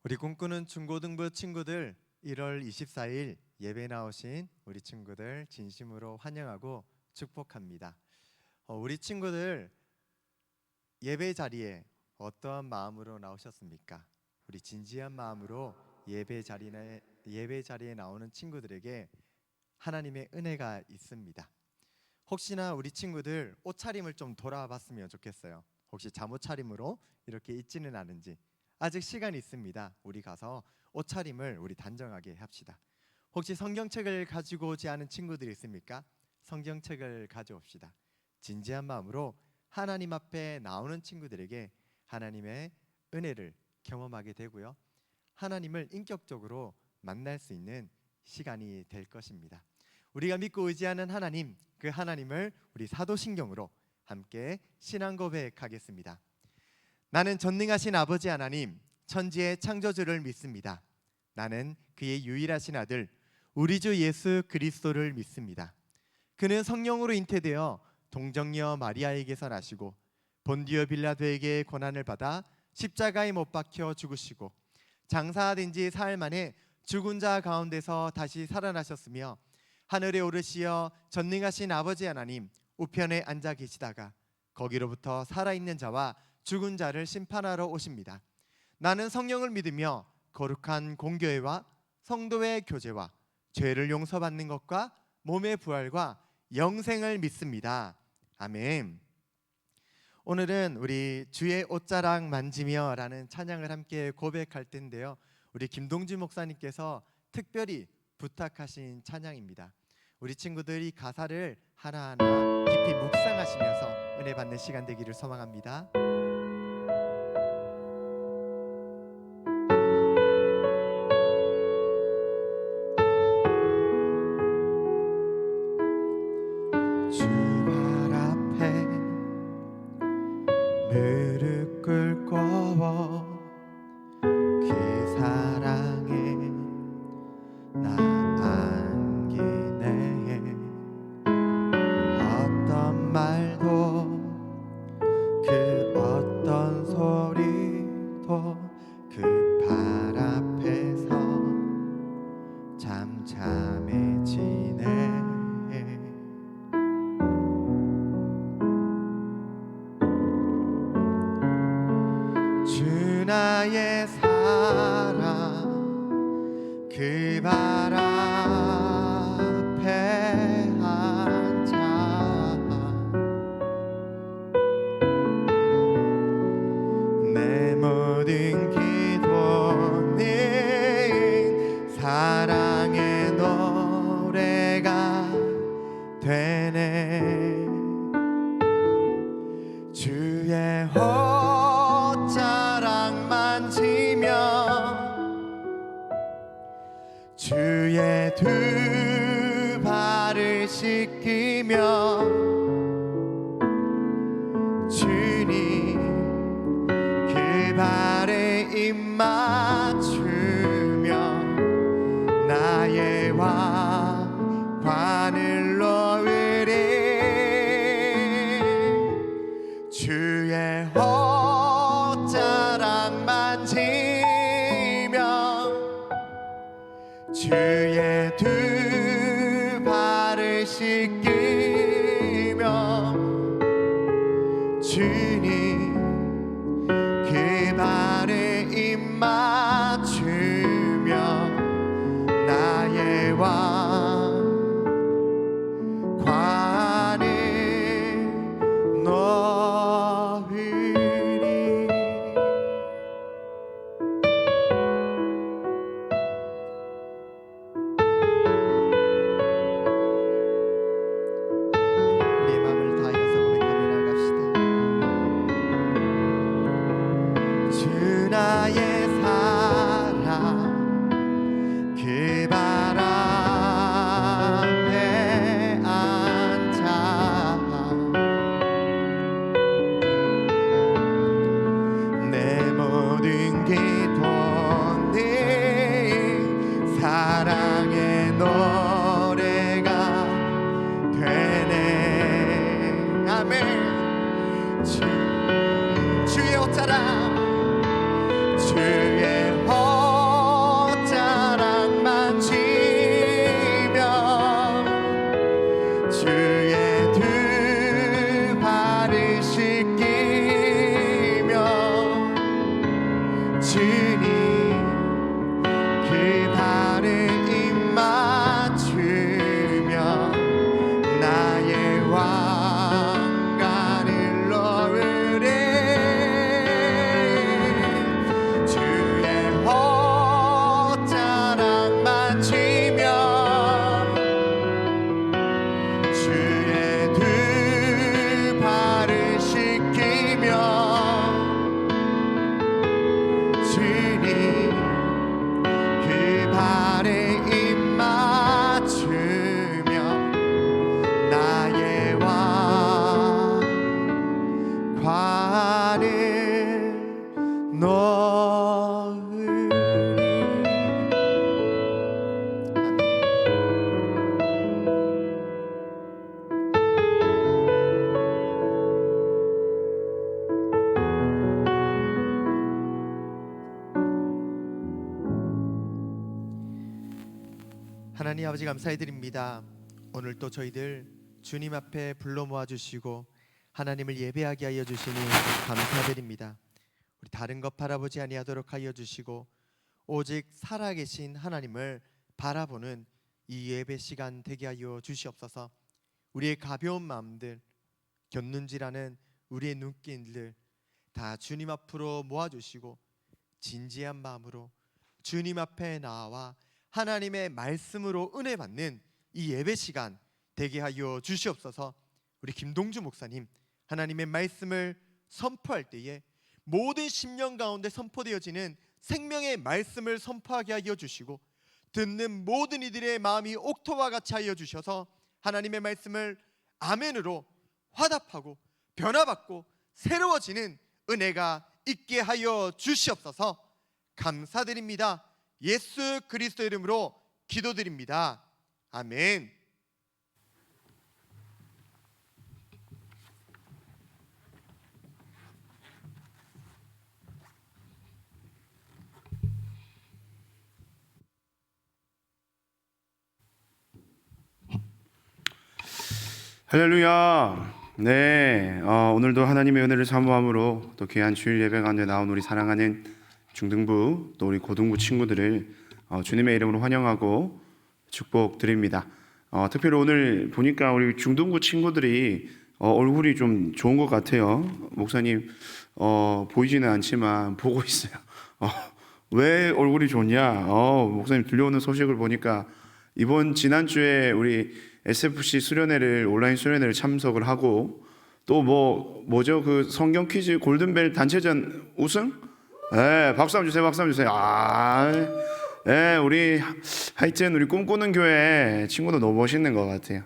우리 꿈꾸는 중고등부 친구들 1월 24일 예배 나오신 우리 친구들 진심으로 환영하고 축복합니다. 우리 친구들 예배 자리에 어떠한 마음으로 나오셨습니까? 우리 진지한 마음으로 예배 자리에 나오는 친구들에게 하나님의 은혜가 있습니다. 혹시나 우리 친구들 옷차림을 좀 돌아봤으면 좋겠어요. 혹시 잠옷 차림으로 이렇게 있지는 않은지. 아직 시간이 있습니다. 우리 가서 옷차림을 우리 단정하게 합시다. 혹시 성경책을 가지고 오지 않은 친구들이 있습니까? 성경책을 가져옵시다. 진지한 마음으로 하나님 앞에 나오는 친구들에게 하나님의 은혜를 경험하게 되고요, 하나님을 인격적으로 만날 수 있는 시간이 될 것입니다. 우리가 믿고 의지하는 하나님, 그 하나님을 우리 사도신경으로 함께 신앙 고백하겠습니다. 나는 전능하신 아버지 하나님, 천지의 창조주를 믿습니다. 나는 그의 유일하신 아들 우리 주 예수 그리스도를 믿습니다. 그는 성령으로 잉태되어 동정녀 마리아에게서 나시고 본디오 빌라도에게 고난을 받아 십자가에 못 박혀 죽으시고 장사된 지 사흘 만에 죽은 자 가운데서 다시 살아나셨으며 하늘에 오르시어 전능하신 아버지 하나님 우편에 앉아 계시다가 거기로부터 살아있는 자와 죽은 자를 심판하러 오십니다. 나는 성령을 믿으며 거룩한 공교회와 성도의 교제와 죄를 용서받는 것과 몸의 부활과 영생을 믿습니다. 아멘. 오늘은 우리 주의 옷자락 만지며 라는 찬양을 함께 고백할 텐데요, 우리 김동주 목사님께서 특별히 부탁하신 찬양입니다. 우리 친구들이 가사를 하나하나 깊이 묵상하시면서 은혜 받는 시간 되기를 소망합니다. 무릎 꿇고 그 사랑에 나 안기네. 어떤 말도 그 어떤 소리도 그 발 앞에서 잠잠해지네. 주 나의 사랑 그 발 앞에 앉아 내 모든 기도는 사랑의 노래가 되네. 주의 옷자락 만지며 주의 두 발을 씻기며 주님 그 발에 입 맞추며 나의 왕관을 놓으리. 주의 옷자락 만지며 주의 두 발을 씻기며 주님 그 발에 입 맞추며 나의 왕관을 놓으리. 우리의 마음을 다하여서 고백하며 나갑시다. 주 나의 사랑 그 발 앞에 앉아 내 모든 기도는 사랑의 노래가 되네. 아멘. 주의 옷자락 주의 옷 하나님 아버지 감사해 드립니다. 오늘 또 저희들 주님 앞에 불러 모아 주시고 하나님을 예배하게 하여 주시니 감사드립니다. 우리 다른 것 바라보지 아니하도록 하여 주시고 오직 살아계신 하나님을 바라보는 이 예배 시간 되게 하여 주시옵소서. 우리의 가벼운 마음들, 곁눈질하는 우리의 눈길들 다 주님 앞으로 모아주시고 진지한 마음으로 주님 앞에 나와 하나님의 말씀으로 은혜 받는 이 예배 시간 되게 하여 주시옵소서. 우리 김동주 목사님, 하나님의 말씀을 선포할 때에 모든 심령 가운데 선포되어지는 생명의 말씀을 선포하게 하여 주시고 듣는 모든 이들의 마음이 옥토와 같이 하여 주셔서 하나님의 말씀을 아멘으로 화답하고 변화받고 새로워지는 은혜가 있게 하여 주시옵소서. 감사드립니다. 예수 그리스도 이름으로 기도드립니다. 아멘. 할렐루야. 네, 오늘도 하나님의 은혜를 사모함으로 또 귀한 주일 예배 가운데 나온 우리 사랑하는 중등부 또 우리 고등부 친구들을 주님의 이름으로 환영하고 축복드립니다. 특별히 오늘 보니까 우리 중등부 친구들이 얼굴이 좀 좋은 것 같아요. 목사님 보이지는 않지만 보고 있어요. 왜 얼굴이 좋냐? 목사님 들려오는 소식을 보니까 지난주에 우리 SFC 수련회를 온라인 수련회를 참석을 하고 또 뭐죠? 그 성경 퀴즈 골든벨 단체전 우승? 네, 박수 한번 주세요. 박수 한번 주세요. 네, 우리 하여튼 우리 꿈꾸는 교회 친구도 너무 멋있는 것 같아요.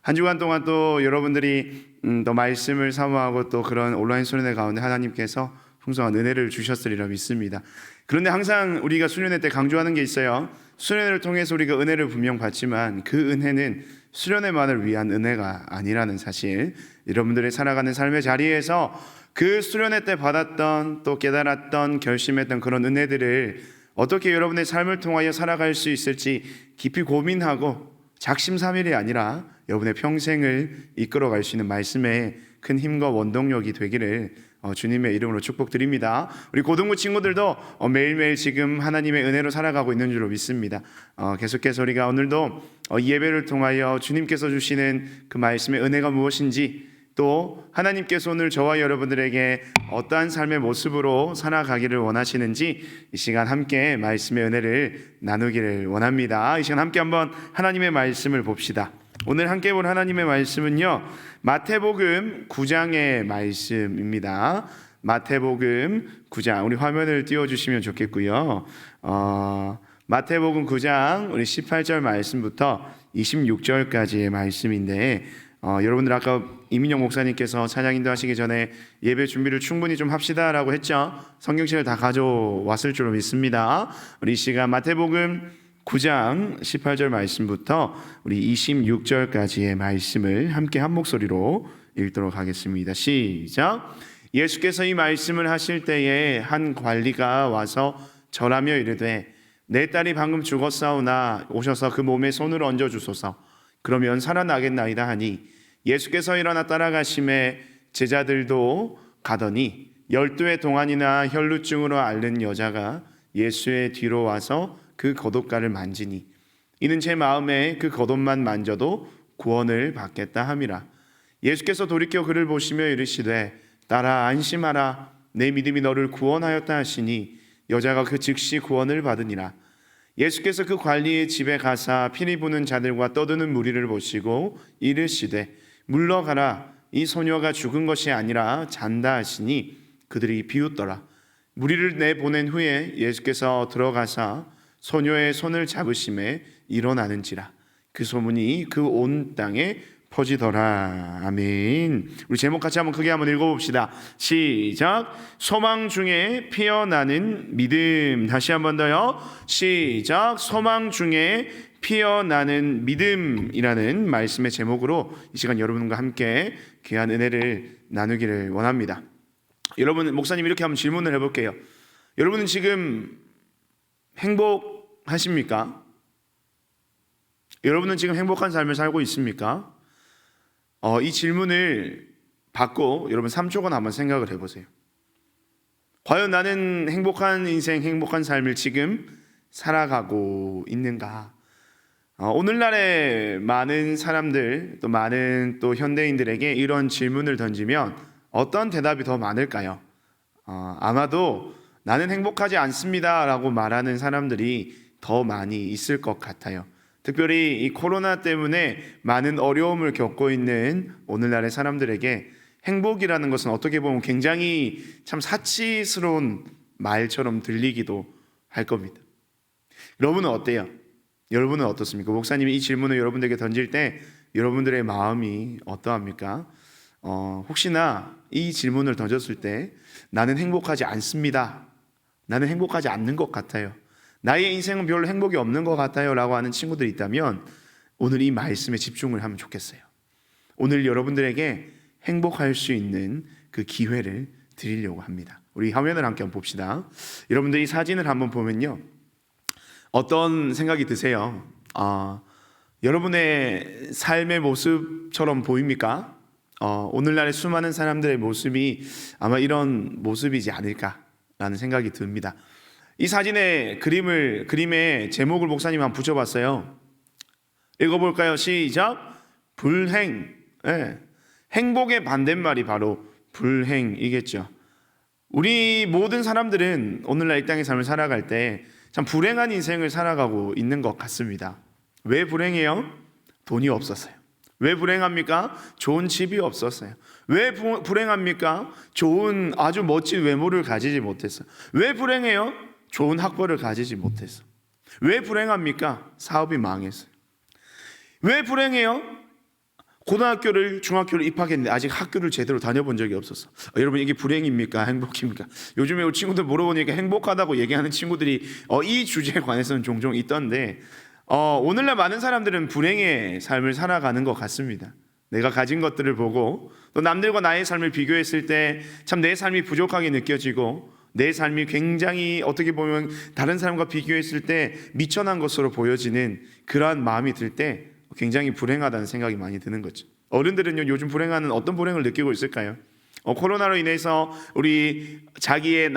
한 주간 동안 또 여러분들이 또 말씀을 사모하고 또 그런 온라인 수련회 가운데 하나님께서 풍성한 은혜를 주셨으리라 믿습니다. 그런데 항상 우리가 수련회 때 강조하는 게 있어요. 수련회를 통해서 우리가 은혜를 분명 받지만 그 은혜는 수련회만을 위한 은혜가 아니라는 사실, 여러분들의 살아가는 삶의 자리에서 그 수련회 때 받았던 또 깨달았던 결심했던 그런 은혜들을 어떻게 여러분의 삶을 통하여 살아갈 수 있을지 깊이 고민하고 작심삼일이 아니라 여러분의 평생을 이끌어갈 수 있는 말씀의 큰 힘과 원동력이 되기를 주님의 이름으로 축복드립니다. 우리 고등부 친구들도 매일매일 지금 하나님의 은혜로 살아가고 있는 줄로 믿습니다. 계속해서 우리가 오늘도 예배를 통하여 주님께서 주시는 그 말씀의 은혜가 무엇인지, 또 하나님께서 오늘 저와 여러분들에게 어떠한 삶의 모습으로 살아가기를 원하시는지 이 시간 함께 말씀의 은혜를 나누기를 원합니다. 이 시간 함께 한번 하나님의 말씀을 봅시다. 오늘 함께 볼 하나님의 말씀은요, 마태복음 9장의 말씀입니다. 마태복음 9장, 우리 화면을 띄워주시면 좋겠고요. 마태복음 9장 우리 18절 말씀부터 26절까지의 말씀인데, 여러분들 아까 이민영 목사님께서 찬양 인도하시기 전에 예배 준비를 충분히 좀 합시다라고 했죠. 성경책을 다 가져왔을 줄로 믿습니다. 우리 이 시간 마태복음 9장 18절 말씀부터 우리 26절까지의 말씀을 함께 한 목소리로 읽도록 하겠습니다. 시작. 예수께서 이 말씀을 하실 때에 한 관리가 와서 절하며 이르되 내 딸이 방금 죽었사오나 오셔서 그 몸에 손을 얹어 주소서. 그러면 살아나겠나이다 하니 예수께서 일어나 따라가심에 제자들도 가더니 12의 동안이나 혈루증으로 앓는 여자가 예수의 뒤로 와서 그 겉옷가를 만지니 이는 제 마음에 그 겉옷만 만져도 구원을 받겠다 함이라. 예수께서 돌이켜 그를 보시며 이르시되 딸아 안심하라 내 믿음이 너를 구원하였다 하시니 여자가 그 즉시 구원을 받으니라. 예수께서 그 관리의 집에 가사 피리 부는 자들과 떠드는 무리를 보시고 이르시되 물러가라 이 소녀가 죽은 것이 아니라 잔다 하시니 그들이 비웃더라. 무리를 내보낸 후에 예수께서 들어가사 소녀의 손을 잡으심에 일어나는지라. 그 소문이 그 온 땅에 퍼지더라. 아멘. 우리 제목 같이 한번 크게 한번 읽어봅시다. 시작. 소망 중에 피어나는 믿음. 다시 한번 더요. 시작. 소망 중에 피어나는 믿음이라는 말씀의 제목으로 이 시간 여러분과 함께 귀한 은혜를 나누기를 원합니다. 여러분, 목사님 이렇게 한번 질문을 해볼게요. 여러분은 지금 행복하십니까? 여러분은 지금 행복한 삶을 살고 있습니까? 이 질문을 받고 여러분 3초간 한번 생각을 해보세요. 과연 나는 행복한 인생, 행복한 삶을 지금 살아가고 있는가? 오늘날의 많은 사람들, 또 많은 또 현대인들에게 이런 질문을 던지면 어떤 대답이 더 많을까요? 아마도 나는 행복하지 않습니다라고 말하는 사람들이 더 많이 있을 것 같아요. 특별히 이 코로나 때문에 많은 어려움을 겪고 있는 오늘날의 사람들에게 행복이라는 것은 어떻게 보면 굉장히 참 사치스러운 말처럼 들리기도 할 겁니다. 여러분은 어때요? 여러분은 어떻습니까? 목사님이 이 질문을 여러분들에게 던질 때 여러분들의 마음이 어떠합니까? 혹시나 이 질문을 던졌을 때 나는 행복하지 않습니다, 나는 행복하지 않는 것 같아요, 나의 인생은 별로 행복이 없는 것 같아요 라고 하는 친구들이 있다면 오늘 이 말씀에 집중을 하면 좋겠어요. 오늘 여러분들에게 행복할 수 있는 그 기회를 드리려고 합니다. 우리 화면을 함께 한번 봅시다. 여러분들 이 사진을 한번 보면요, 어떤 생각이 드세요? 여러분의 삶의 모습처럼 보입니까? 오늘날의 수많은 사람들의 모습이 아마 이런 모습이지 않을까라는 생각이 듭니다. 이 사진의 그림의 제목을 목사님 한번 붙여봤어요. 읽어볼까요? 시작. 불행. 네. 행복의 반대말이 바로 불행이겠죠. 우리 모든 사람들은 오늘날 이 땅의 삶을 살아갈 때 참 불행한 인생을 살아가고 있는 것 같습니다. 왜 불행해요? 돈이 없었어요. 왜 불행합니까? 좋은 집이 없었어요. 왜 불행합니까? 좋은 아주 멋진 외모를 가지지 못했어. 왜 불행해요? 좋은 학벌을 가지지 못했어. 왜 불행합니까? 사업이 망했어요. 왜 불행해요? 고등학교를 중학교를 입학했는데 아직 학교를 제대로 다녀본 적이 없었어. 여러분 이게 불행입니까? 행복입니까? 요즘에 우리 친구들 물어보니까 행복하다고 얘기하는 친구들이 이 주제에 관해서는 종종 있던데 오늘날 많은 사람들은 불행의 삶을 살아가는 것 같습니다. 내가 가진 것들을 보고 또 남들과 나의 삶을 비교했을 때 참 내 삶이 부족하게 느껴지고 내 삶이 굉장히 어떻게 보면 다른 사람과 비교했을 때 미천한 것으로 보여지는 그러한 마음이 들 때 굉장히 불행하다는 생각이 많이 드는 거죠. 어른들은요 요즘 불행하는 어떤 불행을 느끼고 있을까요? 코로나로 인해서 우리 자기의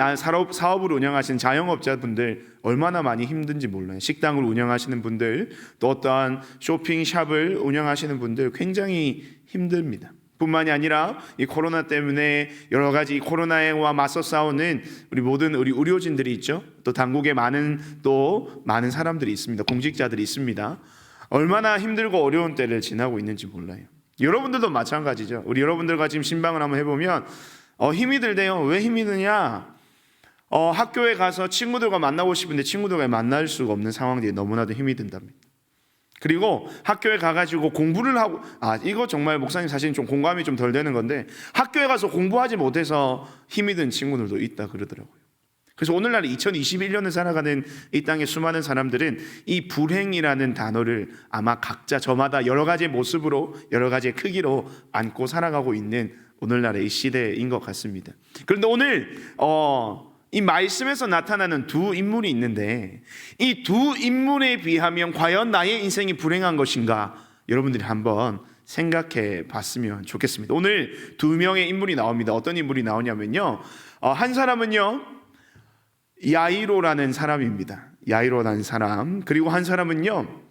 사업을 운영하시는 자영업자분들 얼마나 많이 힘든지 몰라요. 식당을 운영하시는 분들, 또 어떠한 쇼핑샵을 운영하시는 분들 굉장히 힘듭니다. 뿐만이 아니라 이 코로나 때문에 여러 가지 코로나와 맞서 싸우는 우리 모든 우리 의료진들이 있죠. 또 당국에 많은 사람들이 있습니다. 공직자들이 있습니다. 얼마나 힘들고 어려운 때를 지나고 있는지 몰라요. 여러분들도 마찬가지죠. 우리 여러분들과 지금 신방을 한번 해보면 힘이 들대요. 왜 힘이 드냐? 학교에 가서 친구들과 만나고 싶은데 친구들과 만날 수가 없는 상황들이 너무나도 힘이 든답니다. 그리고 학교에 가가지고 공부를 하고 이거 정말 목사님 사실 좀 공감이 좀 덜 되는 건데 학교에 가서 공부하지 못해서 힘이 든 친구들도 있다 그러더라고요. 그래서 오늘날 2021년을 살아가는 이 땅의 수많은 사람들은 이 불행이라는 단어를 아마 각자 저마다 여러 가지의 모습으로 여러 가지의 크기로 안고 살아가고 있는 오늘날의 이 시대인 것 같습니다. 그런데 오늘 이 말씀에서 나타나는 두 인물이 있는데 이 두 인물에 비하면 과연 나의 인생이 불행한 것인가 여러분들이 한번 생각해 봤으면 좋겠습니다. 오늘 두 명의 인물이 나옵니다. 어떤 인물이 나오냐면요, 한 사람은요 야이로라는 사람입니다. 야이로라는 사람. 그리고 한 사람은요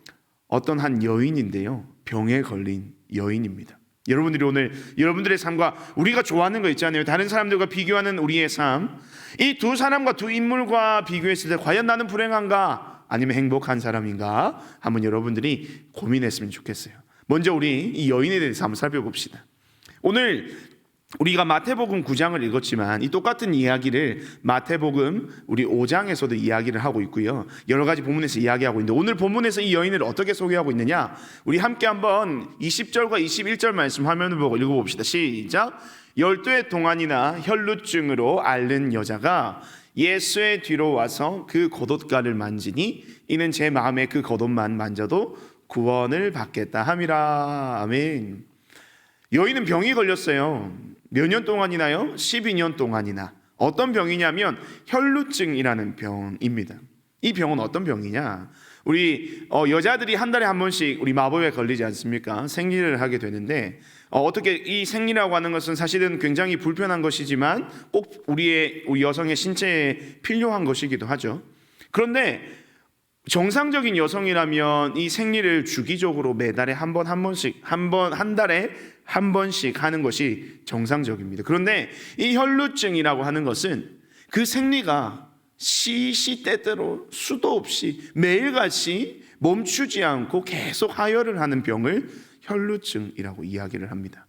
어떤 한 여인인데요, 병에 걸린 여인입니다. 여러분들이 오늘 여러분들의 삶과 우리가 좋아하는 거 있잖아요. 다른 사람들과 비교하는 우리의 삶, 이 두 사람과 두 인물과 비교했을 때 과연 나는 불행한가 아니면 행복한 사람인가 한번 여러분들이 고민했으면 좋겠어요. 먼저 우리 이 여인에 대해서 한번 살펴봅시다. 오늘 우리가 마태복음 9장을 읽었지만 이 똑같은 이야기를 마태복음 우리 5장에서도 이야기를 하고 있고요, 여러 가지 본문에서 이야기하고 있는데 오늘 본문에서 이 여인을 어떻게 소개하고 있느냐, 우리 함께 한번 20절과 21절 말씀 화면을 보고 읽어봅시다. 시작. 12해 동안이나 혈루증으로 앓는 여자가 예수의 뒤로 와서 그 겉옷가를 만지니 이는 제 마음에 그 겉옷만 만져도 구원을 받겠다 함이라. 아멘. 여인은 병이 걸렸어요. 몇 년 동안이나요? 12년 동안이나. 어떤 병이냐면 혈루증이라는 병입니다. 이 병은 어떤 병이냐? 우리 여자들이 한 달에 한 번씩 우리 마법에 걸리지 않습니까? 생리를 하게 되는데 어떻게 이 생리라고 하는 것은 사실은 굉장히 불편한 것이지만 꼭 우리 여성의 신체에 필요한 것이기도 하죠. 그런데 정상적인 여성이라면 이 생리를 주기적으로 매달에 한 달에 한 번씩 하는 것이 정상적입니다. 그런데 이 혈루증이라고 하는 것은 그 생리가 시시때때로 수도 없이 매일같이 멈추지 않고 계속 하혈을 하는 병을 혈루증이라고 이야기를 합니다.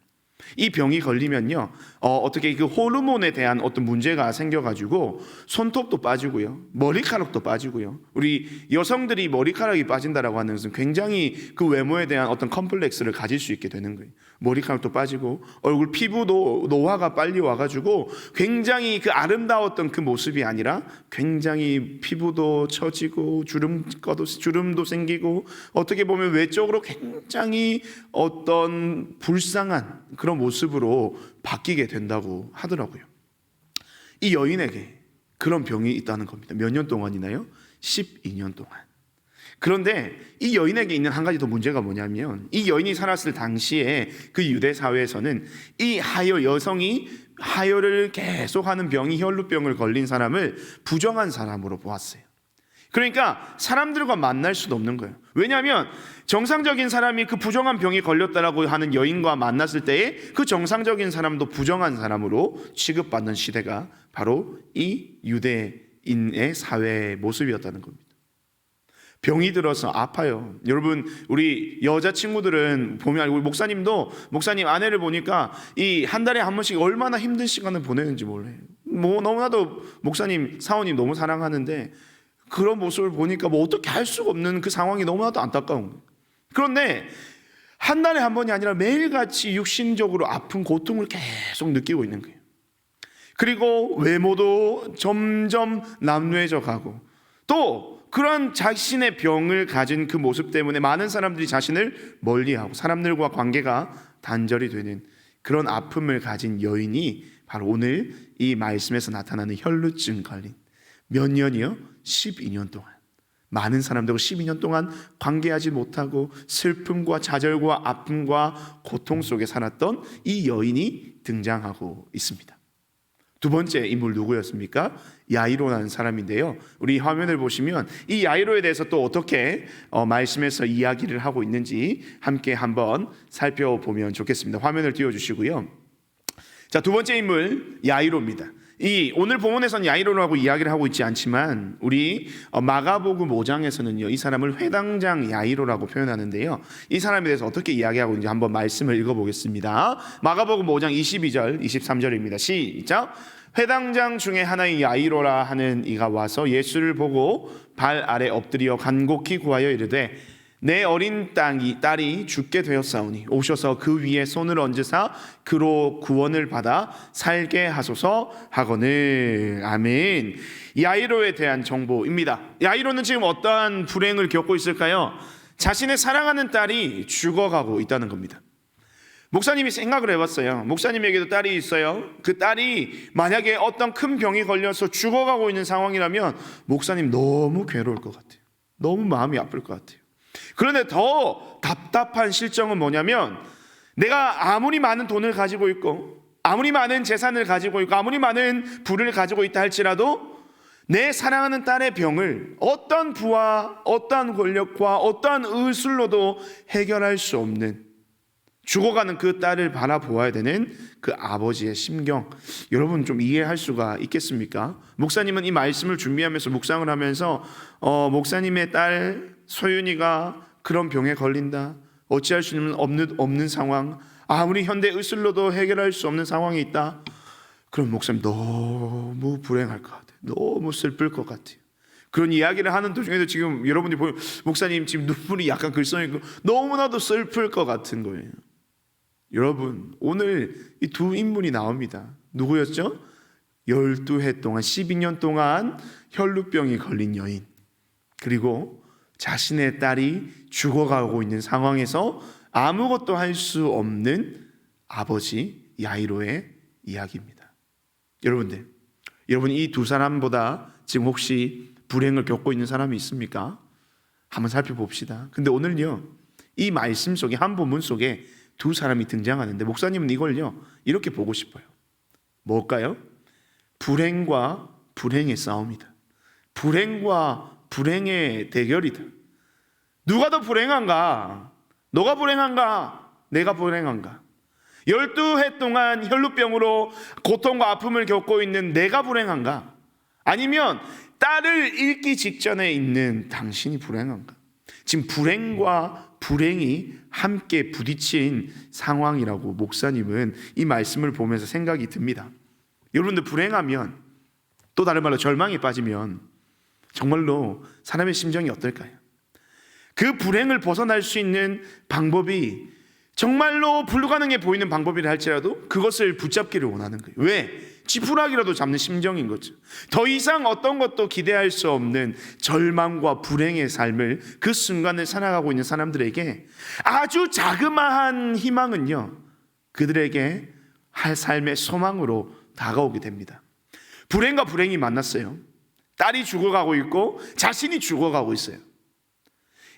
이 병이 걸리면요, 어떻게 그 호르몬에 대한 어떤 문제가 생겨가지고 손톱도 빠지고요, 머리카락도 빠지고요. 우리 여성들이 머리카락이 빠진다라고 하는 것은 굉장히 그 외모에 대한 어떤 컴플렉스를 가질 수 있게 되는 거예요. 머리카락도 빠지고 얼굴 피부도 노화가 빨리 와가지고 굉장히 그 아름다웠던 그 모습이 아니라 굉장히 피부도 처지고 주름도 생기고 어떻게 보면 외적으로 굉장히 어떤 불쌍한 그런 모습으로 바뀌게 된다고 하더라고요. 이 여인에게 그런 병이 있다는 겁니다. 몇 년 동안이나요? 12년 동안. 그런데 이 여인에게 있는 한 가지 더 문제가 뭐냐면 이 여인이 살았을 당시에 그 유대 사회에서는 이 여성이 하혈을 계속하는 병이 혈루병을 걸린 사람을 부정한 사람으로 보았어요. 그러니까 사람들과 만날 수도 없는 거예요. 왜냐하면 정상적인 사람이 그 부정한 병이 걸렸다라고 하는 여인과 만났을 때에 그 정상적인 사람도 부정한 사람으로 취급받는 시대가 바로 이 유대인의 사회의 모습이었다는 겁니다. 병이 들어서 아파요. 여러분, 우리 여자친구들은 보면 우리 목사님 아내를 보니까 이 한 달에 한 번씩 얼마나 힘든 시간을 보내는지 몰라요. 너무나도 목사님 사모님 너무 사랑하는데 그런 모습을 보니까 어떻게 할 수가 없는 그 상황이 너무나도 안타까운 거예요. 그런데 한 달에 한 번이 아니라 매일같이 육신적으로 아픈 고통을 계속 느끼고 있는 거예요. 그리고 외모도 점점 남루해져 가고 또 그런 자신의 병을 가진 그 모습 때문에 많은 사람들이 자신을 멀리하고 사람들과 관계가 단절이 되는 그런 아픔을 가진 여인이 바로 오늘 이 말씀에서 나타나는 혈루증 걸린 몇 년이요? 12년 동안 많은 사람들과 12년 동안 관계하지 못하고 슬픔과 좌절과 아픔과 고통 속에 살았던 이 여인이 등장하고 있습니다. 두 번째 인물 누구였습니까? 야이로라는 사람인데요. 우리 화면을 보시면 이 야이로에 대해서 또 어떻게 말씀에서 이야기를 하고 있는지 함께 한번 살펴보면 좋겠습니다. 화면을 띄워주시고요. 자, 두 번째 인물 야이로입니다. 이 오늘 본문에서는 야이로라고 이야기를 하고 있지 않지만 우리 마가복음 5장에서는요 이 사람을 회당장 야이로라고 표현하는데요. 이 사람에 대해서 어떻게 이야기하고 있는지 한번 말씀을 읽어보겠습니다. 마가복음 5장 22절 23절입니다. 시작. 회당장 중에 하나인 야이로라 하는 이가 와서 예수를 보고 발 아래 엎드려 간곡히 구하여 이르되 내 어린 딸이 죽게 되었사오니 오셔서 그 위에 손을 얹으사 그로 구원을 받아 살게 하소서 하거늘. 아멘. 야이로에 대한 정보입니다. 야이로는 지금 어떠한 불행을 겪고 있을까요? 자신의 사랑하는 딸이 죽어가고 있다는 겁니다. 목사님이 생각을 해봤어요. 목사님에게도 딸이 있어요. 그 딸이 만약에 어떤 큰 병이 걸려서 죽어가고 있는 상황이라면 목사님 너무 괴로울 것 같아요. 너무 마음이 아플 것 같아요. 그런데 더 답답한 실정은 뭐냐면 내가 아무리 많은 돈을 가지고 있고 아무리 많은 재산을 가지고 있고 아무리 많은 부를 가지고 있다 할지라도 내 사랑하는 딸의 병을 어떤 부와 어떤 권력과 어떤 의술로도 해결할 수 없는 죽어가는 그 딸을 바라보아야 되는 그 아버지의 심경, 여러분 좀 이해할 수가 있겠습니까? 목사님은 이 말씀을 준비하면서 묵상을 하면서 목사님의 딸 소윤이가 그런 병에 걸린다, 어찌할 수 없는 상황, 아무리 현대 의술로도 해결할 수 없는 상황이 있다. 그럼 목사님 너무 불행할 것 같아요. 너무 슬플 것 같아요. 그런 이야기를 하는 도중에도 지금 여러분들이 보면 목사님 지금 눈물이 약간 글썽이고 너무나도 슬플 것 같은 거예요. 여러분, 오늘 이 두 인물이 나옵니다. 누구였죠? 12해 동안 12년 동안 혈루병이 걸린 여인, 그리고 자신의 딸이 죽어가고 있는 상황에서 아무것도 할 수 없는 아버지 야이로의 이야기입니다. 여러분들, 여러분 이 두 사람보다 지금 혹시 불행을 겪고 있는 사람이 있습니까? 한번 살펴봅시다. 근데 오늘요, 이 말씀 속에, 한 본문 속에 두 사람이 등장하는데 목사님은 이걸요 이렇게 보고 싶어요. 뭘까요? 불행과 불행의 싸움이다. 불행과 불행의 대결이다. 누가 더 불행한가? 너가 불행한가? 내가 불행한가? 12해 동안 혈루병으로 고통과 아픔을 겪고 있는 내가 불행한가? 아니면 딸을 잃기 직전에 있는 당신이 불행한가? 지금 불행과 불행이 함께 부딪힌 상황이라고 목사님은 이 말씀을 보면서 생각이 듭니다. 여러분들, 불행하면, 또 다른 말로 절망에 빠지면 정말로 사람의 심정이 어떨까요? 그 불행을 벗어날 수 있는 방법이 정말로 불가능해 보이는 방법이라 할지라도 그것을 붙잡기를 원하는 거예요. 왜? 지푸라기라도 잡는 심정인 거죠. 더 이상 어떤 것도 기대할 수 없는 절망과 불행의 삶을, 그 순간을 살아가고 있는 사람들에게 아주 자그마한 희망은요, 그들에게 할 삶의 소망으로 다가오게 됩니다. 불행과 불행이 만났어요. 딸이 죽어가고 있고 자신이 죽어가고 있어요.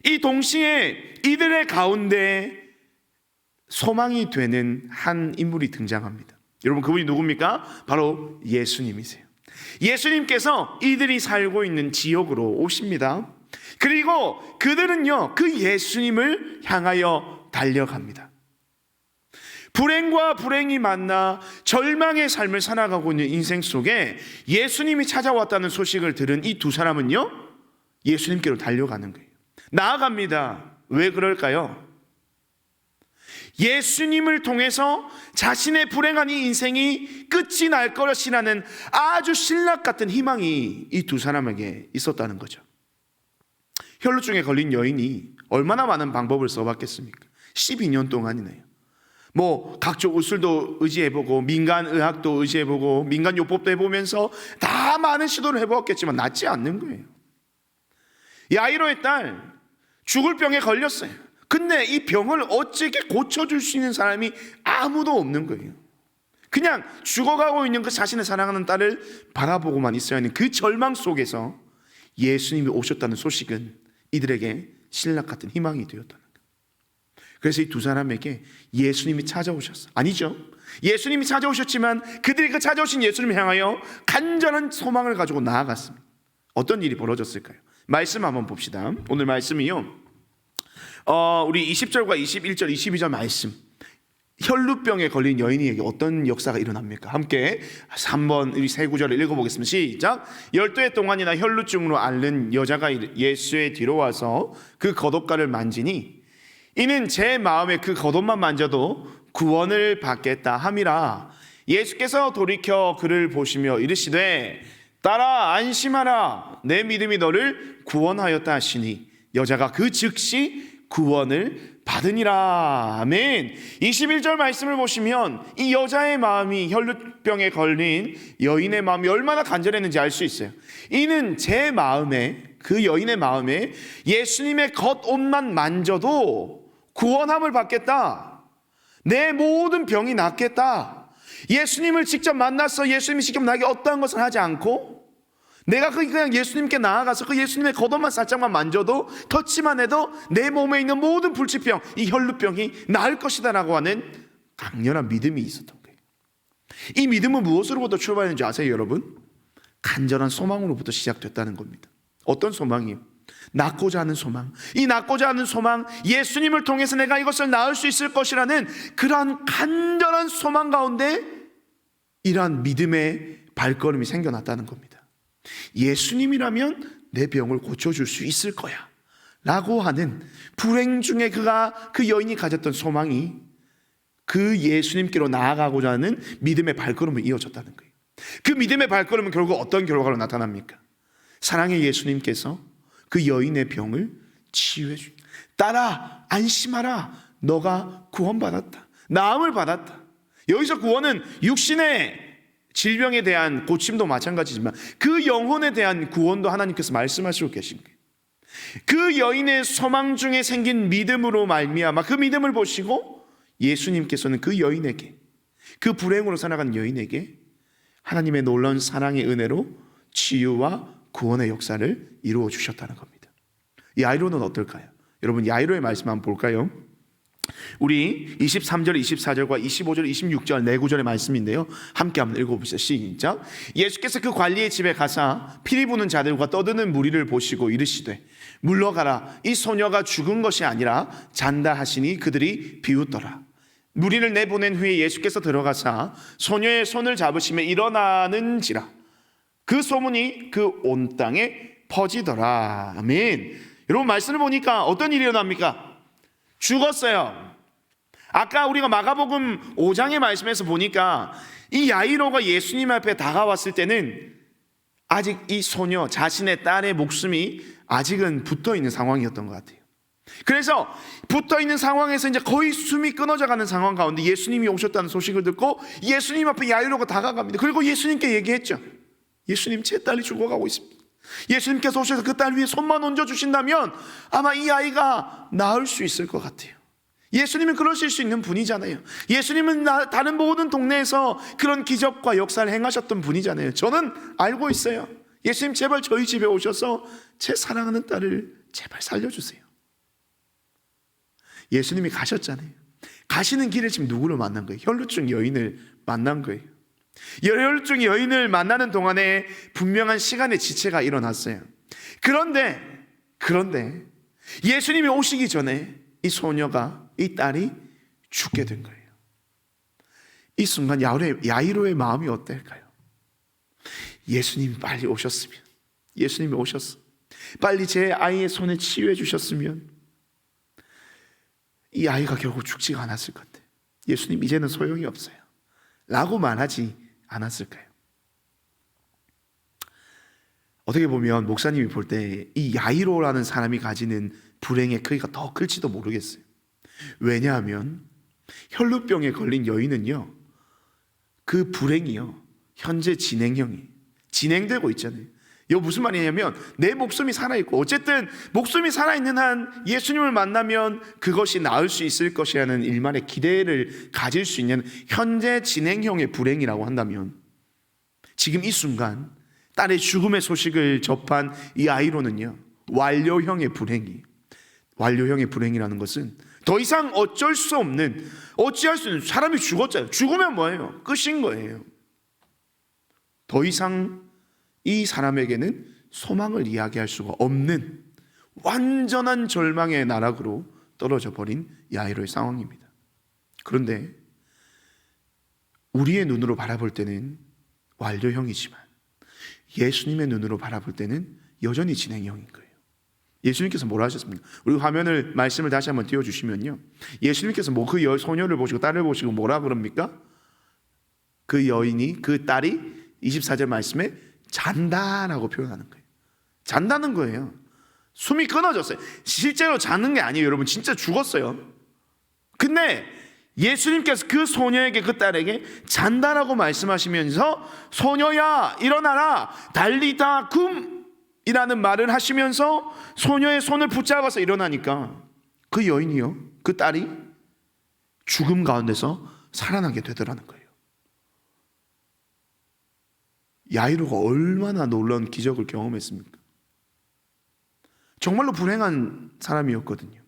이 동시에 이들의 가운데 소망이 되는 한 인물이 등장합니다. 여러분, 그분이 누굽니까? 바로 예수님이세요. 예수님께서 이들이 살고 있는 지역으로 오십니다. 그리고 그들은요, 그 예수님을 향하여 달려갑니다. 불행과 불행이 만나 절망의 삶을 살아가고 있는 인생 속에 예수님이 찾아왔다는 소식을 들은 이 두 사람은요, 예수님께로 달려가는 거예요. 나아갑니다. 왜 그럴까요? 예수님을 통해서 자신의 불행한 이 인생이 끝이 날 것이라는 아주 신락 같은 희망이 이 두 사람에게 있었다는 거죠. 혈루증에 걸린 여인이 얼마나 많은 방법을 써봤겠습니까? 12년 동안이네요. 각종 의술도 의지해보고 민간의학도 의지해보고 민간요법도 해보면서 다 많은 시도를 해보았겠지만 낫지 않는 거예요. 야이로의 딸, 죽을 병에 걸렸어요. 근데 이 병을 어떻게 고쳐줄 수 있는 사람이 아무도 없는 거예요. 그냥 죽어가고 있는 그 자신의 사랑하는 딸을 바라보고만 있어야 하는 그 절망 속에서 예수님이 오셨다는 소식은 이들에게 신락 같은 희망이 되었다는 거예요. 그래서 이 두 사람에게 예수님이 찾아오셨어요. 아니죠. 예수님이 찾아오셨지만 그들이 그 찾아오신 예수님을 향하여 간절한 소망을 가지고 나아갔습니다. 어떤 일이 벌어졌을까요? 말씀 한번 봅시다. 오늘 말씀이요, 우리 20절과 21절, 22절 말씀, 혈루병에 걸린 여인에게 어떤 역사가 일어납니까? 함께 한번 우리 세 구절을 읽어보겠습니다. 시작. 12해 동안이나 혈루증으로 앓는 여자가 예수의 뒤로 와서 그 겉옷가를 만지니 이는 제 마음에 그 겉옷만 만져도 구원을 받겠다 함이라. 예수께서 돌이켜 그를 보시며 이르시되 딸아 안심하라, 내 믿음이 너를 구원하였다 하시니 여자가 그 즉시 구원을 받으니라. 아멘. 21절 말씀을 보시면 이 여자의 마음이, 혈루병에 걸린 여인의 마음이 얼마나 간절했는지 알 수 있어요. 이는 제 마음에, 그 여인의 마음에 예수님의 겉옷만 만져도 구원함을 받겠다, 내 모든 병이 낫겠다, 예수님을 직접 만나서 예수님이 직접 나에게 어떠한 것을 하지 않고 내가 그냥 예수님께 나아가서 그 예수님의 겉옷만 살짝만 만져도, 터치만 해도 내 몸에 있는 모든 불치병, 이 혈루병이 나을 것이다 라고 하는 강렬한 믿음이 있었던 거예요. 이 믿음은 무엇으로부터 출발했는지 아세요, 여러분? 간절한 소망으로부터 시작됐다는 겁니다. 어떤 소망이요? 낫고자 하는 소망. 이 낫고자 하는 소망, 예수님을 통해서 내가 이것을 나을 수 있을 것이라는 그러한 간절한 소망 가운데 이러한 믿음의 발걸음이 생겨났다는 겁니다. 예수님이라면 내 병을 고쳐줄 수 있을 거야 라고 하는 불행 중에 그 여인이 가졌던 소망이 그 예수님께로 나아가고자 하는 믿음의 발걸음을 이어졌다는 거예요. 그 믿음의 발걸음은 결국 어떤 결과로 나타납니까? 사랑의 예수님께서 그 여인의 병을 치유해 주. 딸아 안심하라, 너가 구원받았다, 나음을 받았다. 여기서 구원은 육신의 질병에 대한 고침도 마찬가지지만 그 영혼에 대한 구원도 하나님께서 말씀하시고 계신 거예요. 그 여인의 소망 중에 생긴 믿음으로 말미암아 그 믿음을 보시고 예수님께서는 그 여인에게, 그 불행으로 살아가는 여인에게 하나님의 놀라운 사랑의 은혜로 치유와 구원의 역사를 이루어 주셨다는 겁니다. 야이로는 어떨까요? 여러분 야이로의 말씀 한번 볼까요? 우리 23절, 24절과 25절, 26절 네 구절의 말씀인데요, 함께 한번 읽어보시죠. 시작. 예수께서 그 관리의 집에 가사 피리 부는 자들과 떠드는 무리를 보시고 이르시되 물러가라, 이 소녀가 죽은 것이 아니라 잔다 하시니 그들이 비웃더라. 무리를 내보낸 후에 예수께서 들어가사 소녀의 손을 잡으시며 일어나는지라 그 소문이 그 온 땅에 퍼지더라. 아멘. 여러분 말씀을 보니까 어떤 일이 일어납니까? 죽었어요. 아까 우리가 마가복음 5장의 말씀에서 보니까 이 야이로가 예수님 앞에 다가왔을 때는 아직 이 소녀 자신의 딸의 목숨이 아직은 붙어있는 상황이었던 것 같아요. 그래서 붙어있는 상황에서 이제 거의 숨이 끊어져 가는 상황 가운데 예수님이 오셨다는 소식을 듣고 예수님 앞에 야이로가 다가갑니다. 그리고 예수님께 얘기했죠. 예수님, 제 딸이 죽어가고 있습니다. 예수님께서 오셔서 그 딸 위에 손만 얹어주신다면 아마 이 아이가 나을 수 있을 것 같아요. 예수님은 그러실 수 있는 분이잖아요. 예수님은 다른 모든 동네에서 그런 기적과 역사를 행하셨던 분이잖아요. 저는 알고 있어요. 예수님, 제발 저희 집에 오셔서 제 사랑하는 딸을 제발 살려주세요. 예수님이 가셨잖아요. 가시는 길에 지금 누구를 만난 거예요? 혈루증 여인을 만난 거예요. 혈루증 여인을 만나는 동안에 분명한 시간의 지체가 일어났어요. 그런데 예수님이 오시기 전에 이 소녀가, 이 딸이 죽게 된 거예요. 이 순간 야이로의 마음이 어떨까요? 예수님이 빨리 오셨으면, 예수님이 오셨어, 빨리 제 아이의 손에 치유해 주셨으면 이 아이가 결국 죽지가 않았을 것 같아요. 예수님, 이제는 소용이 없어요 라고 말하지 않았을까요? 어떻게 보면 목사님이 볼 때 이 야이로라는 사람이 가지는 불행의 크기가 더 클지도 모르겠어요. 왜냐하면 혈루병에 걸린 여인은요, 그 불행이요 현재 진행되고 있잖아요. 이거 무슨 말이냐면 내 목숨이 살아있고, 어쨌든 목숨이 살아있는 한 예수님을 만나면 그것이 나을 수 있을 것이라는 일만의 기대를 가질 수 있는 현재 진행형의 불행이라고 한다면, 지금 이 순간 딸의 죽음의 소식을 접한 이 아이로는요, 완료형의 불행이라는 것은 더 이상 어찌할 수 없는, 사람이 죽었잖아요. 죽으면 뭐예요? 끝인 거예요. 더 이상 이 사람에게는 소망을 이야기할 수가 없는 완전한 절망의 나락으로 떨어져 버린 야이로의 상황입니다. 그런데 우리의 눈으로 바라볼 때는 완료형이지만 예수님의 눈으로 바라볼 때는 여전히 진행형인 거예요. 예수님께서 뭐라 하셨습니까? 우리 화면을, 말씀을 다시 한번 띄워주시면요, 예수님께서 그 소녀를 보시고 딸을 보시고 뭐라 그럽니까? 그 여인이, 그 딸이 24절 말씀에 잔다라고 표현하는 거예요. 잔다는 거예요. 숨이 끊어졌어요. 실제로 자는 게 아니에요. 여러분, 진짜 죽었어요. 근데 예수님께서 그 소녀에게, 그 딸에게 잔다라고 말씀하시면서 소녀야 일어나라, 달리다 쿰이라는 말을 하시면서 소녀의 손을 붙잡아서 일어나니까 그 여인이요, 그 딸이 죽음 가운데서 살아나게 되더라는 거예요. 야이로가 얼마나 놀라운 기적을 경험했습니까? 정말로 불행한 사람이었거든요.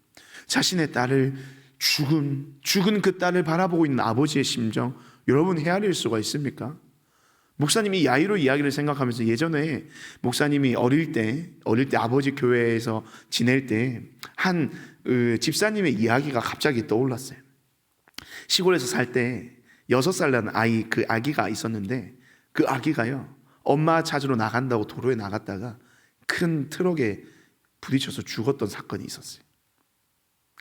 자신의 딸을, 죽은 그 딸을 바라보고 있는 아버지의 심정, 여러분 헤아릴 수가 있습니까? 목사님이 야이로 이야기를 생각하면서, 예전에 목사님이 어릴 때 아버지 교회에서 지낼 때 한 집사님의 이야기가 갑자기 떠올랐어요. 시골에서 살 때 6살 난 아이, 그 아기가 있었는데, 그 아기가요, 엄마 찾으러 나간다고 도로에 나갔다가 큰 트럭에 부딪혀서 죽었던 사건이 있었어요.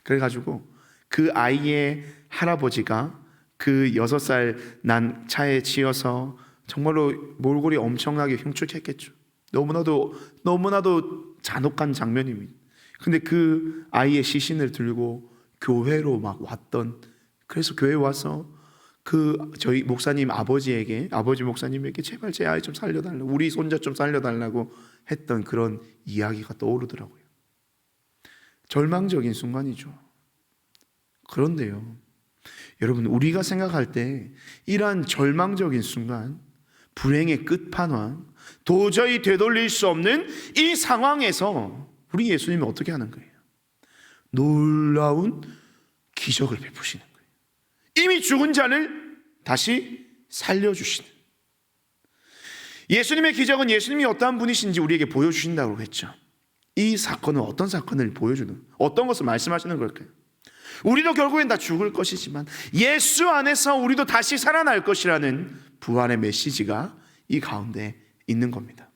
그래가지고 그 아이의 할아버지가 그 6살 난 차에 치여서 정말로 몰골이 엄청나게 흉측했겠죠. 너무나도 잔혹한 장면입니다. 근데 그 아이의 시신을 들고 교회로 막 왔던, 그래서 교회 와서 저희 목사님 아버지 목사님에게 제발 제 아이 좀 살려달라고, 우리 손자 좀 살려달라고 했던 그런 이야기가 떠오르더라고요. 절망적인 순간이죠. 그런데요, 여러분, 우리가 생각할 때 이러한 절망적인 순간, 불행의 끝판왕, 도저히 되돌릴 수 없는 이 상황에서 우리 예수님이 어떻게 하는 거예요? 놀라운 기적을 베푸시는 거예요. 이미 죽은 자를 다시 살려주시는, 예수님의 기적은 예수님이 어떠한 분이신지 우리에게 보여주신다고 했죠. 이 사건은 어떤 사건을 보여주는, 어떤 것을 말씀하시는 걸까요? 우리도 결국엔 다 죽을 것이지만 예수 안에서 우리도 다시 살아날 것이라는 부활의 메시지가 이 가운데 있는 겁니다.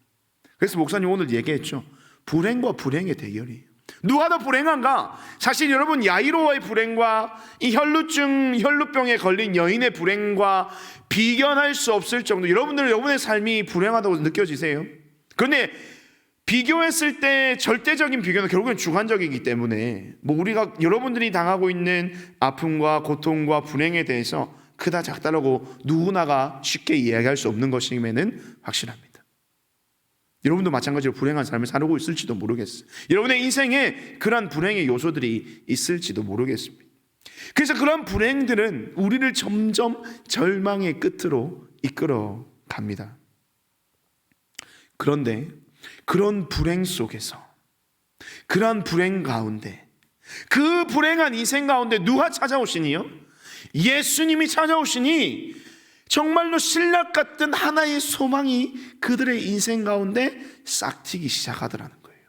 그래서 목사님 오늘 얘기했죠. 불행과 불행의 대결이에요. 누가 더 불행한가? 사실 여러분, 야이로와의 불행과 이 혈루병에 걸린 여인의 불행과 비견할 수 없을 정도, 여러분의 삶이 불행하다고 느껴지세요? 그런데 비교했을 때 절대적인 비교는 결국엔 주관적이기 때문에 우리가 여러분들이 당하고 있는 아픔과 고통과 불행에 대해서 크다 작다라고 누구나가 쉽게 이야기할 수 없는 것임에는 확실합니다. 여러분도 마찬가지로 불행한 삶을 살고 있을지도 모르겠어요. 여러분의 인생에 그러한 불행의 요소들이 있을지도 모르겠습니다. 그래서 그런 불행들은 우리를 점점 절망의 끝으로 이끌어 갑니다. 그런데 그런 불행 속에서, 그런 불행 가운데, 그 불행한 인생 가운데 누가 찾아오시니요? 예수님이 찾아오시니 정말로 신락 같은 하나의 소망이 그들의 인생 가운데 싹트기 시작하더라는 거예요.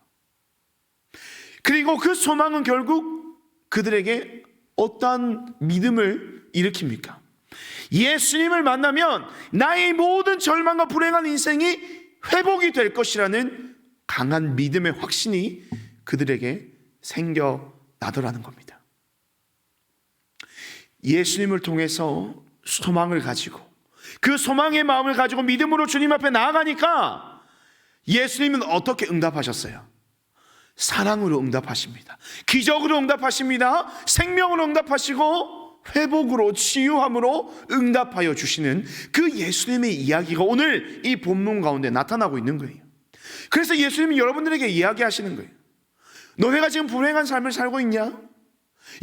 그리고 그 소망은 결국 그들에게 어떠한 믿음을 일으킵니까? 예수님을 만나면 나의 모든 절망과 불행한 인생이 회복이 될 것이라는 강한 믿음의 확신이 그들에게 생겨나더라는 겁니다. 예수님을 통해서 소망을 가지고, 그 소망의 마음을 가지고 믿음으로 주님 앞에 나아가니까 예수님은 어떻게 응답하셨어요? 사랑으로 응답하십니다. 기적으로 응답하십니다. 생명으로 응답하시고 회복으로, 치유함으로 응답하여 주시는 그 예수님의 이야기가 오늘 이 본문 가운데 나타나고 있는 거예요. 그래서 예수님이 여러분들에게 이야기하시는 거예요. 너네가 지금 불행한 삶을 살고 있냐?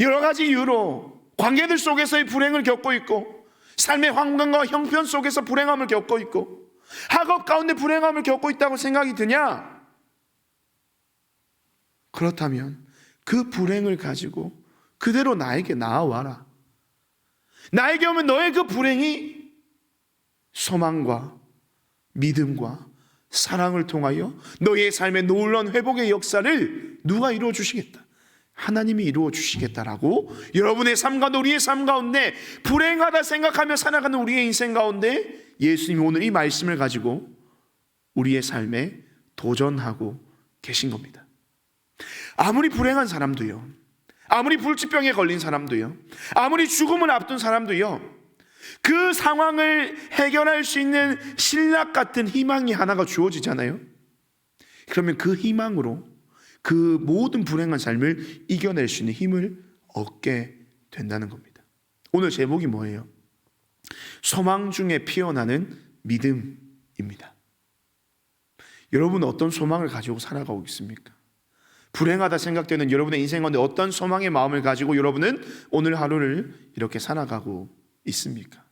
여러 가지 이유로 관계들 속에서의 불행을 겪고 있고, 삶의 환경과 형편 속에서 불행함을 겪고 있고, 학업 가운데 불행함을 겪고 있다고 생각이 드냐? 그렇다면 그 불행을 가지고 그대로 나에게 나아와라. 나에게 오면 너의 그 불행이 소망과 믿음과 사랑을 통하여 너의 삶의 놀라운 회복의 역사를 누가 이루어 주시겠다? 하나님이 이루어 주시겠다라고, 여러분의 삶 가운데, 우리의 삶 가운데 불행하다 생각하며 살아가는 우리의 인생 가운데 예수님이 오늘 이 말씀을 가지고 우리의 삶에 도전하고 계신 겁니다. 아무리 불행한 사람도요, 아무리 불치병에 걸린 사람도요, 아무리 죽음을 앞둔 사람도요, 그 상황을 해결할 수 있는 신락 같은 희망이 하나가 주어지잖아요. 그러면 그 희망으로 그 모든 불행한 삶을 이겨낼 수 있는 힘을 얻게 된다는 겁니다. 오늘 제목이 뭐예요? 소망 중에 피어나는 믿음입니다. 여러분은 어떤 소망을 가지고 살아가고 있습니까? 불행하다 생각되는 여러분의 인생 가운데 어떤 소망의 마음을 가지고 여러분은 오늘 하루를 이렇게 살아가고 있습니까?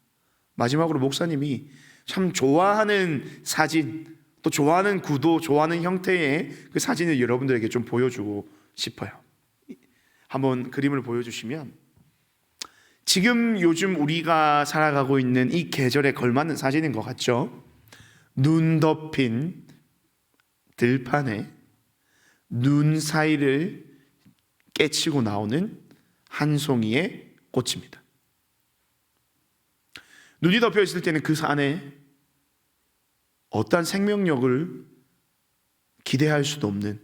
마지막으로 목사님이 참 좋아하는 사진, 또 좋아하는 구도, 좋아하는 형태의 그 사진을 여러분들에게 좀 보여주고 싶어요. 한번 그림을 보여주시면, 지금 요즘 우리가 살아가고 있는 이 계절에 걸맞는 사진인 것 같죠? 눈 덮인 들판에 눈 사이를 깨치고 나오는 한 송이의 꽃입니다. 눈이 덮여 있을 때는 그 안에 어떠한 생명력을 기대할 수도 없는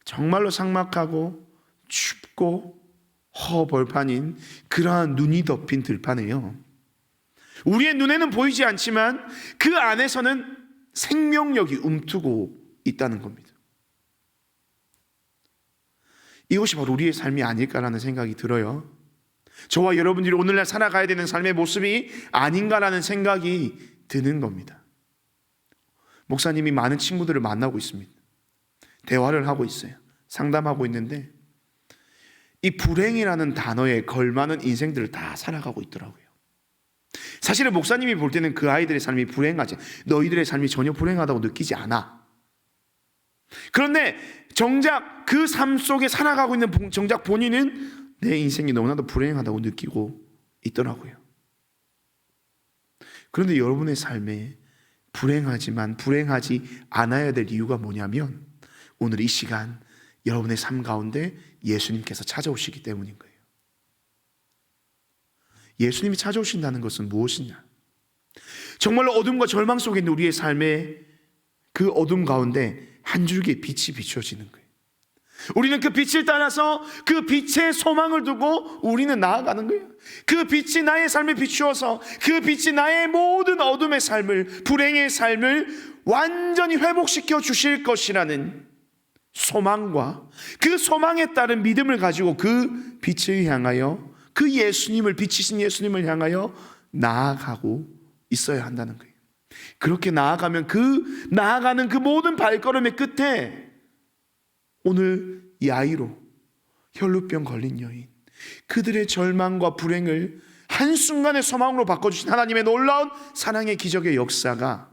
정말로 삭막하고 춥고 허벌판인 그러한 눈이 덮인 들판이에요. 우리의 눈에는 보이지 않지만 그 안에서는 생명력이 움트고 있다는 겁니다. 이것이 바로 우리의 삶이 아닐까라는 생각이 들어요. 저와 여러분들이 오늘날 살아가야 되는 삶의 모습이 아닌가라는 생각이 드는 겁니다. 목사님이 많은 친구들을 만나고 있습니다. 대화를 하고 있어요. 상담하고 있는데 이 불행이라는 단어에 걸맞는 인생들을 다 살아가고 있더라고요. 사실은 목사님이 볼 때는 그 아이들의 삶이 불행하지, 너희들의 삶이 전혀 불행하다고 느끼지 않아. 그런데 정작 그 삶 속에 살아가고 있는 정작 본인은 내 인생이 너무나도 불행하다고 느끼고 있더라고요. 그런데 여러분의 삶에 불행하지만 불행하지 않아야 될 이유가 뭐냐면 오늘 이 시간 여러분의 삶 가운데 예수님께서 찾아오시기 때문인 거예요. 예수님이 찾아오신다는 것은 무엇이냐? 정말로 어둠과 절망 속에 있는 우리의 삶에 그 어둠 가운데 한 줄기의 빛이 비추어지는 거예요. 우리는 그 빛을 따라서 그 빛의 소망을 두고 우리는 나아가는 거예요. 그 빛이 나의 삶에 비추어서 그 빛이 나의 모든 어둠의 삶을, 불행의 삶을 완전히 회복시켜 주실 것이라는 소망과 그 소망에 따른 믿음을 가지고 그 빛을 향하여, 그 예수님을, 빛이신 예수님을 향하여 나아가고 있어야 한다는 거예요. 그렇게 나아가면 나아가는 그 모든 발걸음의 끝에 오늘 야이로, 혈루병 걸린 여인, 그들의 절망과 불행을 한순간의 소망으로 바꿔주신 하나님의 놀라운 사랑의 기적의 역사가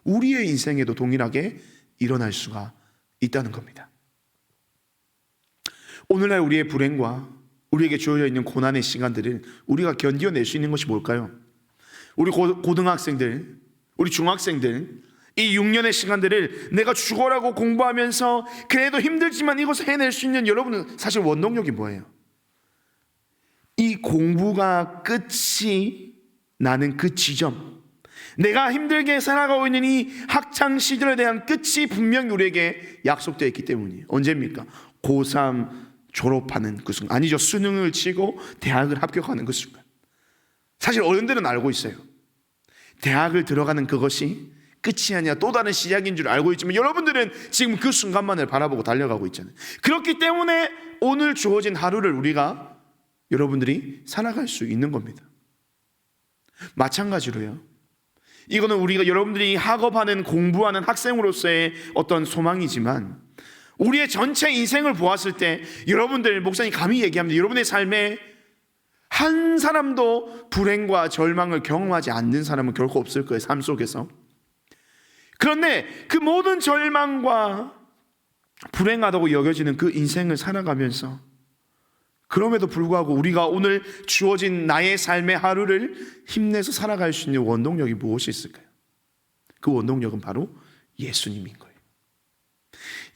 우리의 인생에도 동일하게 일어날 수가 있다는 겁니다. 오늘날 우리의 불행과 우리에게 주어져 있는 고난의 시간들을 우리가 견뎌낼 수 있는 것이 뭘까요? 우리 고등학생들, 우리 중학생들, 이 6년의 시간들을 내가 죽어라고 공부하면서 그래도 힘들지만 이것을 해낼 수 있는 여러분은 사실 원동력이 뭐예요? 이 공부가 끝이 나는 그 지점, 내가 힘들게 살아가고 있는 이 학창 시절에 대한 끝이 분명히 우리에게 약속되어 있기 때문이에요. 언제입니까? 고3 졸업하는 그 순간, 아니죠, 수능을 치고 대학을 합격하는 그 순간. 사실 어른들은 알고 있어요. 대학을 들어가는 그것이 끝이 아니라 또 다른 시작인 줄 알고 있지만 여러분들은 지금 그 순간만을 바라보고 달려가고 있잖아요. 그렇기 때문에 오늘 주어진 하루를 우리가, 여러분들이 살아갈 수 있는 겁니다. 마찬가지로요, 이거는 우리가, 여러분들이 학업하는, 공부하는 학생으로서의 어떤 소망이지만 우리의 전체 인생을 보았을 때 여러분들, 목사님 감히 얘기합니다, 여러분의 삶에 한 사람도 불행과 절망을 경험하지 않는 사람은 결코 없을 거예요, 삶 속에서. 그런데 그 모든 절망과 불행하다고 여겨지는 그 인생을 살아가면서, 그럼에도 불구하고 우리가 오늘 주어진 나의 삶의 하루를 힘내서 살아갈 수 있는 원동력이 무엇이 있을까요? 그 원동력은 바로 예수님인 거예요.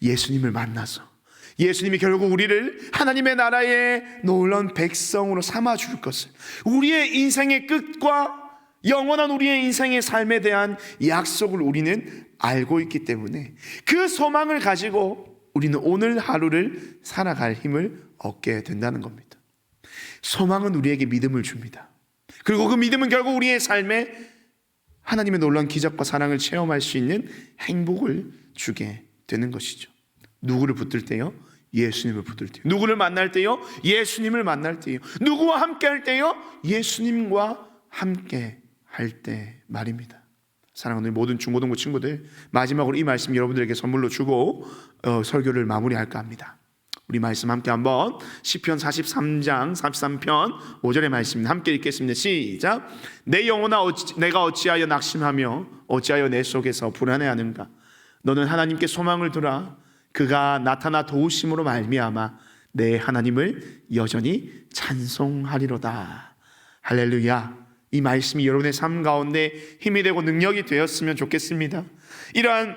예수님을 만나서 예수님이 결국 우리를 하나님의 나라의 놀라운 백성으로 삼아줄 것을, 우리의 인생의 끝과 영원한 우리의 인생의 삶에 대한 약속을 우리는 알고 있기 때문에 그 소망을 가지고 우리는 오늘 하루를 살아갈 힘을 얻게 된다는 겁니다. 소망은 우리에게 믿음을 줍니다. 그리고 그 믿음은 결국 우리의 삶에 하나님의 놀라운 기적과 사랑을 체험할 수 있는 행복을 주게 되는 것이죠. 누구를 붙들 때요? 예수님을 붙들 때요. 누구를 만날 때요? 예수님을 만날 때요. 누구와 함께 할 때요? 예수님과 함께 할 때 말입니다. 사랑하는 모든 중고등부 친구들, 마지막으로 이 말씀 여러분들에게 선물로 주고 설교를 마무리할까 합니다. 우리 말씀 함께 한번, 시편 43장 43편 5절의 말씀 함께 읽겠습니다. 시작. 내 영혼아 내가 어찌하여 낙심하며 어찌하여 내 속에서 불안해하는가? 너는 하나님께 소망을 두라. 그가 나타나 도우심으로 말미암아 내 하나님을 여전히 찬송하리로다. 할렐루야. 이 말씀이 여러분의 삶 가운데 힘이 되고 능력이 되었으면 좋겠습니다. 이러한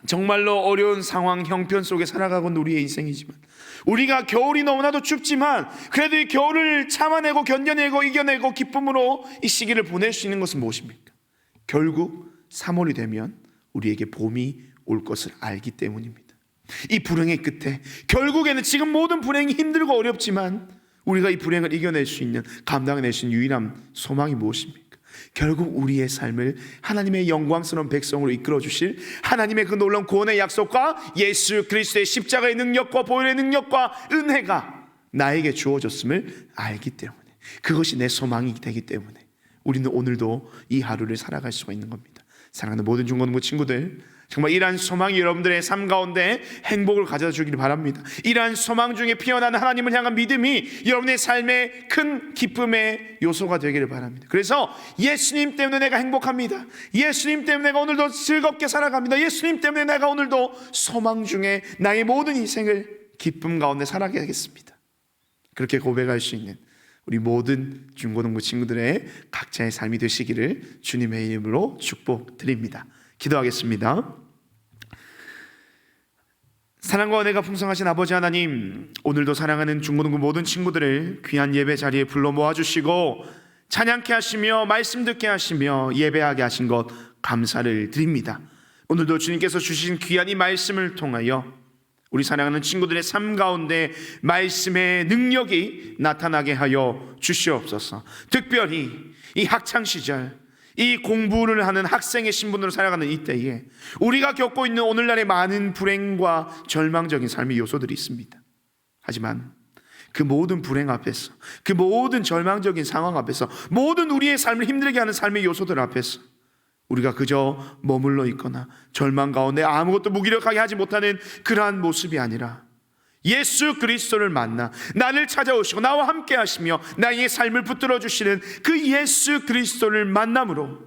정말로 어려운 상황, 형편 속에 살아가고 있는 우리의 인생이지만, 우리가 겨울이 너무나도 춥지만 그래도 이 겨울을 참아내고 견뎌내고 이겨내고 기쁨으로 이 시기를 보낼 수 있는 것은 무엇입니까? 결국 3월이 되면 우리에게 봄이 올 것을 알기 때문입니다. 이 불행의 끝에 결국에는 지금 모든 불행이 힘들고 어렵지만 우리가 이 불행을 이겨낼 수 있는, 감당해낼 수 있는 유일한 소망이 무엇입니까? 결국 우리의 삶을 하나님의 영광스러운 백성으로 이끌어 주실 하나님의 그 놀라운 구원의 약속과 예수 그리스도의 십자가의 능력과 보혈의 능력과 은혜가 나에게 주어졌음을 알기 때문에, 그것이 내 소망이 되기 때문에 우리는 오늘도 이 하루를 살아갈 수가 있는 겁니다. 사랑하는 모든 중고등부 친구들, 정말 이러한 소망이 여러분들의 삶 가운데 행복을 가져다 주기를 바랍니다. 이러한 소망 중에 피어나는 하나님을 향한 믿음이 여러분의 삶의 큰 기쁨의 요소가 되기를 바랍니다. 그래서 예수님 때문에 내가 행복합니다. 예수님 때문에 내가 오늘도 즐겁게 살아갑니다. 예수님 때문에 내가 오늘도 소망 중에 나의 모든 인생을 기쁨 가운데 살아가겠습니다. 그렇게 고백할 수 있는 우리 모든 중고등부 친구들의 각자의 삶이 되시기를 주님의 이름으로 축복드립니다. 기도하겠습니다. 사랑과 은혜가 풍성하신 아버지 하나님, 오늘도 사랑하는 중고등부 모든 친구들을 귀한 예배 자리에 불러 모아주시고 찬양케 하시며 말씀 듣게 하시며 예배하게 하신 것 감사를 드립니다. 오늘도 주님께서 주신 귀한 이 말씀을 통하여 우리 사랑하는 친구들의 삶 가운데 말씀의 능력이 나타나게 하여 주시옵소서. 특별히 이 학창시절, 이 공부를 하는 학생의 신분으로 살아가는 이때에 우리가 겪고 있는 오늘날의 많은 불행과 절망적인 삶의 요소들이 있습니다. 하지만 그 모든 불행 앞에서, 그 모든 절망적인 상황 앞에서, 모든 우리의 삶을 힘들게 하는 삶의 요소들 앞에서 우리가 그저 머물러 있거나 절망 가운데 아무것도 무기력하게 하지 못하는 그러한 모습이 아니라 예수 그리스도를 만나 나를 찾아오시고 나와 함께 하시며 나의 삶을 붙들어 주시는 그 예수 그리스도를 만남으로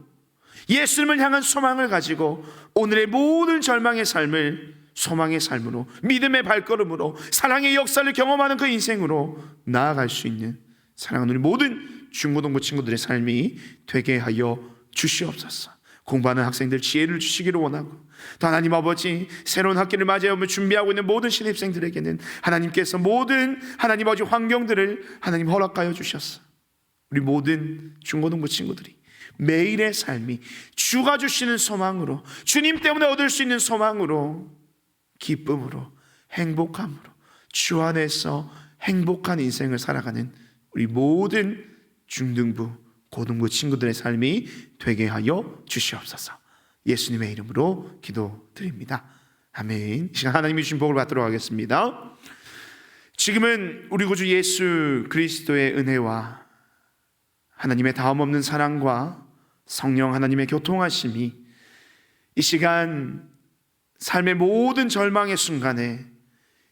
예수님을 향한 소망을 가지고 오늘의 모든 절망의 삶을 소망의 삶으로, 믿음의 발걸음으로, 사랑의 역사를 경험하는 그 인생으로 나아갈 수 있는 사랑하는 우리 모든 중고등부 친구들의 삶이 되게 하여 주시옵소서. 공부하는 학생들 지혜를 주시기를 원하고, 또 하나님 아버지 새로운 학기를 맞이하며 준비하고 있는 모든 신입생들에게는 하나님께서 모든 하나님 아버지 환경들을 하나님 허락하여 주셨어. 우리 모든 중고등부 친구들이 매일의 삶이 주가 주시는 소망으로, 주님 때문에 얻을 수 있는 소망으로, 기쁨으로, 행복함으로, 주 안에서 행복한 인생을 살아가는 우리 모든 중등부 고등부 친구들의 삶이 되게 하여 주시옵소서. 예수님의 이름으로 기도드립니다. 아멘. 이 시간 하나님이 주신 복을 받도록 하겠습니다. 지금은 우리 구주 예수 그리스도의 은혜와 하나님의 다음없는 사랑과 성령 하나님의 교통하심이 이 시간 삶의 모든 절망의 순간에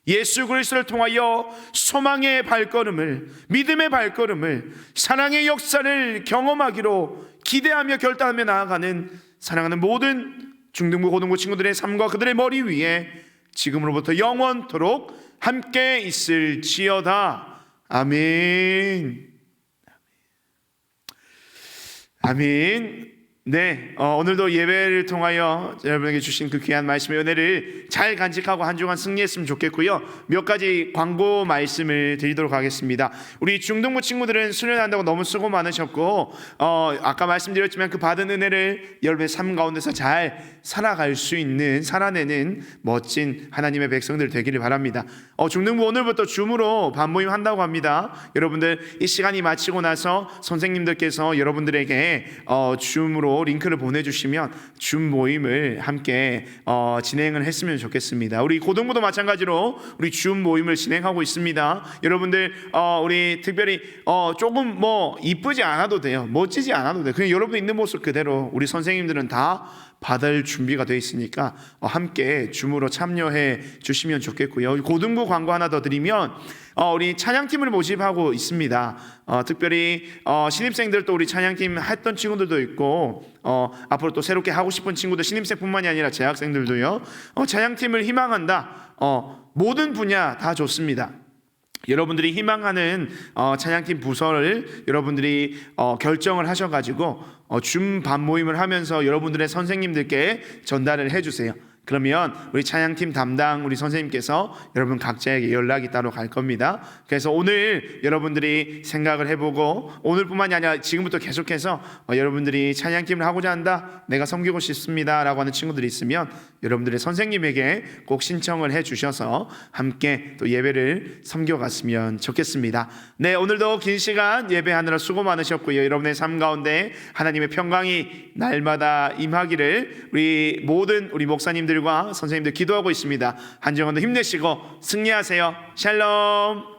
예수 그리스도를 통하여 소망의 발걸음을, 믿음의 발걸음을, 사랑의 역사를 경험하기로 기대하며 결단하며 나아가는 사랑하는 모든 중등부 고등부 친구들의 삶과 그들의 머리 위에 지금으로부터 영원토록 함께 있을지어다. 아멘. 아멘. 네, 오늘도 예배를 통하여 여러분에게 주신 그 귀한 말씀의 은혜를 잘 간직하고 한 주간 승리했으면 좋겠고요. 몇 가지 광고 말씀을 드리도록 하겠습니다. 우리 중등부 친구들은 수련한다고 너무 수고 많으셨고, 아까 말씀드렸지만 그 받은 은혜를 여러분의 삶 가운데서 잘 살아갈 수 있는, 살아내는 멋진 하나님의 백성들 되기를 바랍니다. 중등부 오늘부터 줌으로 반모임 한다고 합니다. 여러분들 이 시간이 마치고 나서 선생님들께서 여러분들에게 줌으로 링크를 보내주시면 줌 모임을 함께 진행을 했으면 좋겠습니다. 우리 고등부도 마찬가지로 우리 줌 모임을 진행하고 있습니다. 여러분들 우리 특별히 조금 뭐 이쁘지 않아도 돼요, 멋지지 않아도 돼요. 그냥 여러분 있는 모습 그대로 우리 선생님들은 다 받을 준비가 되어 있으니까 함께 줌으로 참여해 주시면 좋겠고요. 고등부 광고 하나 더 드리면 우리 찬양팀을 모집하고 있습니다. 특별히 신입생들도 우리 찬양팀 했던 친구들도 있고, 앞으로 또 새롭게 하고 싶은 친구들, 신입생뿐만이 아니라 재학생들도요. 찬양팀을 희망한다. 모든 분야 다 좋습니다. 여러분들이 희망하는 찬양팀 부서를 여러분들이 결정을 하셔가지고 줌 반모임을 하면서 여러분들의 선생님들께 전달을 해주세요. 그러면 우리 찬양팀 담당 우리 선생님께서 여러분 각자에게 연락이 따로 갈 겁니다. 그래서 오늘 여러분들이 생각을 해보고, 오늘뿐만이 아니라 지금부터 계속해서 여러분들이 찬양팀을 하고자 한다, 내가 섬기고 싶습니다 라고 하는 친구들이 있으면 여러분들의 선생님에게 꼭 신청을 해주셔서 함께 또 예배를 섬겨갔으면 좋겠습니다. 네, 오늘도 긴 시간 예배하느라 수고 많으셨고요. 여러분의 삶 가운데 하나님의 평강이 날마다 임하기를 우리 모든 우리 목사님들과 선생님들 기도하고 있습니다. 한 주간도 힘내시고 승리하세요. 샬롬.